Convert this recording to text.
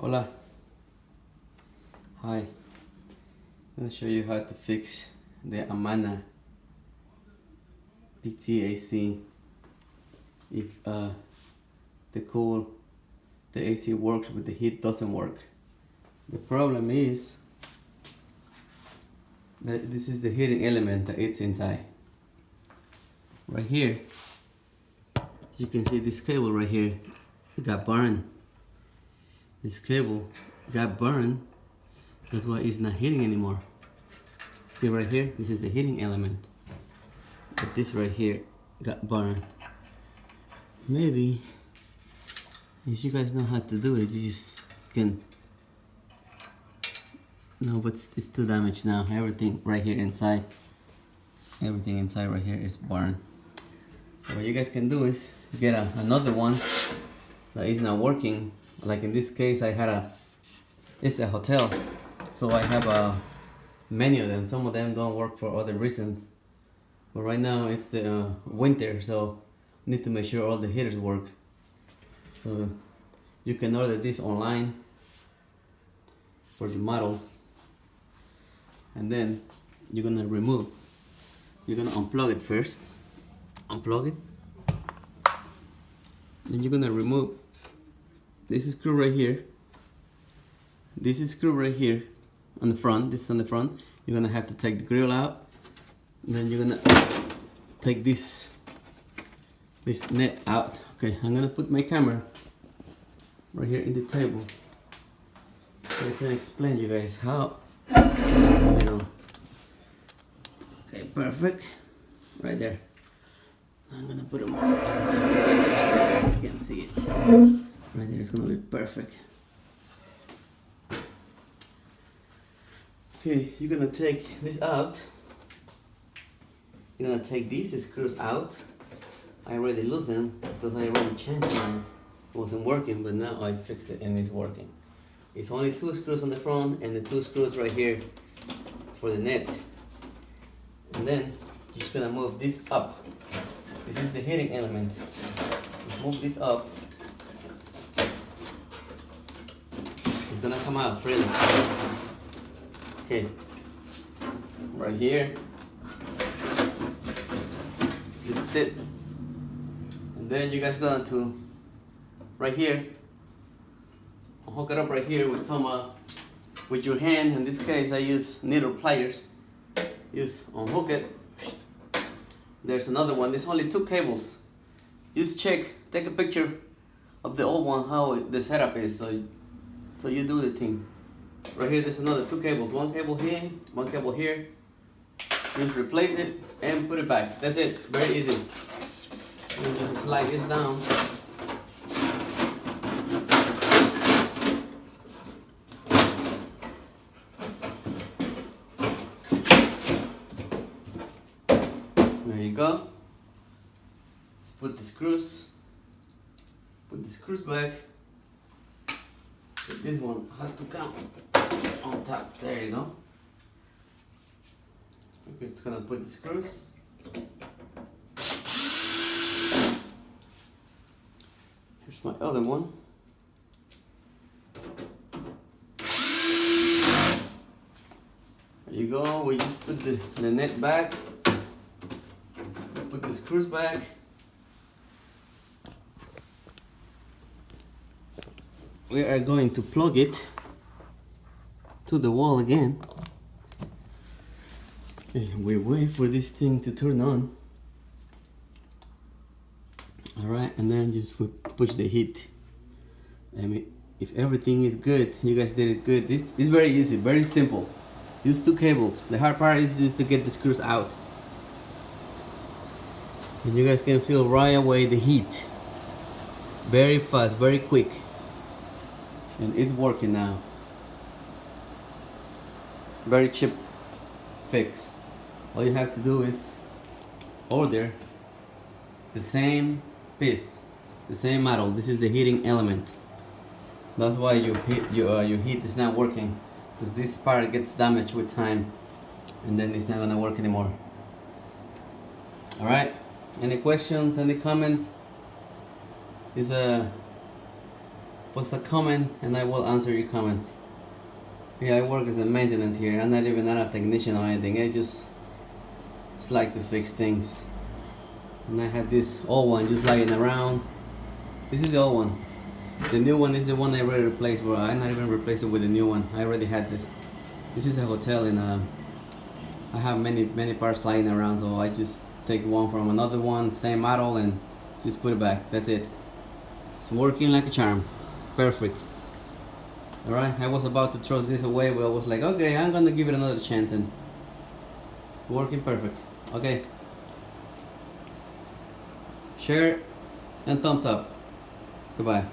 Hola. Hi. I'm going to show you how to fix the amana ptac if the AC works but the heat doesn't work. The problem is that this is the heating element that it's inside. Right here, as you can see, this cable right here, it got burned. This cable got burned, that's why it's not heating anymore. See right here, this is the heating element, but this right here got burned. Maybe if you guys know how to do it, you just can. No, but it's too damaged now. Everything right here inside, everything inside right here is burned. So what you guys can do is get another one that is not working. Like in this case, it's a hotel, so I have many of them. Some of them don't work for other reasons, but right now it's the winter, so need to make sure all the heaters work. So you can order this online for your model, and then you're gonna unplug it first. Unplug it. Then you're gonna remove this screw right here. This is screw right here on the front. This is on the front. You're gonna have to take the grill out. And then you're gonna take this net out. Okay, I'm gonna put my camera right here in the table so I can explain you guys how. Okay, perfect. Right there. I'm gonna put them on. You guys can't see it. Right there, it's gonna be perfect. Okay, you're gonna take this out. You're gonna take these screws out. I already loosened because I already changed mine. It wasn't working, but now I fixed it and it's working. It's only 2 screws on the front and the 2 screws right here for the net. And then you're just gonna move this up. This is the heating element. Just move this up. It's gonna come out freely. Okay, right here. This is it. And then you guys going to right here. Hook it up right here with with your hand. In this case, I use needle pliers. Unhook it. There's another one. There's only 2 cables. Just take a picture of the old one, how the setup is, so you do the thing. Right here, there's another 2 cables. One cable here, one cable here. Just replace it and put it back. That's it. Very easy. And just slide this down. There you go. Put the screws back. But this one has to come on top. There you go. Okay, it's gonna put the screws. Here's my other one. There you go. We just put the net back. Put the screws back. We are going to plug it to the wall again. Okay, we wait for this thing to turn on. Alright, and then just push the heat. I mean, if everything is good, you guys did it good. This is very easy, very simple. Use 2 cables. The hard part is just to get the screws out. And you guys can feel right away the heat. Very fast, very quick. And it's working now. Very cheap fix. All you have to do is order the same piece, the same model. This is the heating element. That's why your heat is not working, because this part gets damaged with time, and then it's not gonna work anymore. All right. Any questions? Any comments? Is post a comment and I will answer your comments. Yeah, I work as a maintenance here. I'm not even a technician or anything. I just like to fix things. And I had this old one just lying around. This is the old one. The new one is the one I already replaced, but I not even replaced it with the new one. I already had this. This is a hotel and I have many parts lying around, so I just take one from another one, same model, and just put it back. That's it. It's working like a charm. Perfect. Alright, I was about to throw this away, but I was like, okay, I'm gonna give it another chance, and it's working perfect. Okay. Share and thumbs up. Goodbye.